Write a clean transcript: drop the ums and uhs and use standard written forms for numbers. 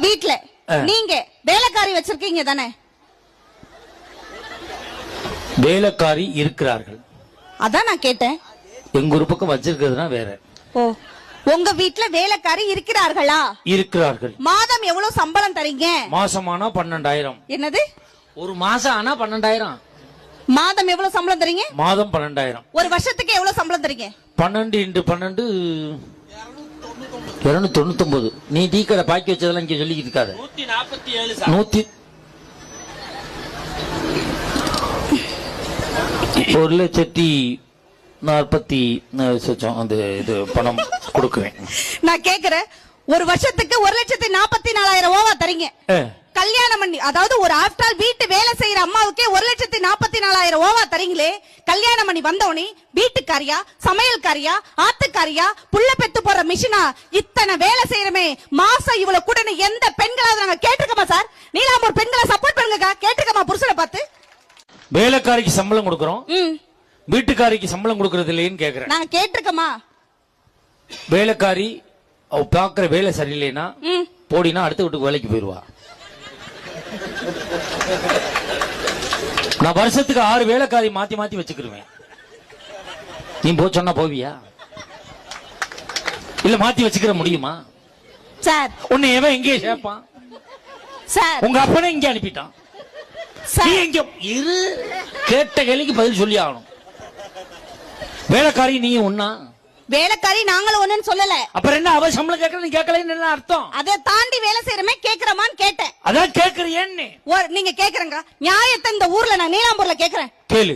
வீட்ல நீங்க வேலைக்காரி வச்சிருக்கீங்க தானே? வேலைக்காரி இருக்கிறார்கள். அதான் நான் கேட்டேன். எங்க ஒரு பக்கம் வச்சிருக்கிறதுனா வேற. ஓ, உங்க வீட்ல வேலைக்காரி இருக்கிறார்களா? இருக்கிறார்கள். மாதம் எவ்வளவு சம்பளம் தரீங்க? மாசமானா 12,000. என்னது? ஒரு மாசம் ஆனா 12,000. மாதம் எவ்வளவு சம்பளம் தரீங்க? மாதம் 12,000. ஒரு வருஷத்துக்கு எவ்வளவு சம்பளம் தரீங்க? 12 × 12 299. நீ டீ கடை பாக்கி வச்சதெல்லாம் இங்க சொல்லிக்கிட்டு இருக்காத. 147. 1,40,40 அந்த இது பணம் கொடுக்குறேன். நான் கேக்குறேன், ஒரு வருஷத்துக்கு 1,44,000 ஓவா தரீங்க. கல்யாணம் பண்ணி, அதாவது ஒரு ஆஃப்டர் வீட்டு வேலை செய்யற அம்மாவுக்கே 1,44,000 ஓவா தரீங்களே. கல்யாணம் பண்ணி வந்தவனே வீட்டுக்காரியா, சமையல்காரியா, ஆத்துக்காரியா, புள்ள பெத்து போற மிஷினா, இத்தனை வேலை செய்யறமே, மாசம் இவ்வளவு கூட எந்த பெண்களாவது நாங்க கேட்டிருக்கோமா சார்? நீலாம்பூர் பெண்களை சப்போர்ட் பண்ணுங்க, கேட்டிருக்கோமா புருஷனை பார்த்து? வேலைக்காரிக்கு சம்பளம் கொடுக்கறோம், வீட்டுக்காரிக்கு சம்பளம் கொடுக்கறது இல்லைன்னு கேக்குறேன். நாங்க கேட்டிருக்கோமா? வேலைக்காரி அவ பாக்குற வேலை சரியில்லைன்னா போடினா அடுத்த வீட்டுக்கு வேலைக்கு போயிருவா. நான் வருஷத்துக்கு 6 வேலைக்காரி மாத்தி மாத்தி வச்சுக்கிருவேன். நீ போ சொன்னா போவியா? இல்ல மாத்தி வச்சுக்கிற முடியுமா சார்? உன்னை எவன் எங்கே சேர்ப்பான் சார்? உங்க அப்பனே இங்க அனுப்பிட்டான். நீ எங்க இரு, கேட்ட கேள்விக்கு பதில் சொல்லி ஆகணும். வேலைக்காரி நீ ஒன்னா? வேலைக்காரி நாங்களும் ஒண்ணுன்னு சொல்லல. அப்புறம் என்ன அவ சம்பளம் கேட்கற, நீ கேட்கலன்னு என்ன அர்த்தம்? அதை தாண்டி வேலை செய்யறமே கேக்குறமான்னு கேட்டேன். அதான் கேக்குறியேன்னு. நீங்க கேக்குறங்க நியாயத்தை இந்த ஊர்ல நான் நீலாம்பூர்ல கேக்குறேன். கேளு.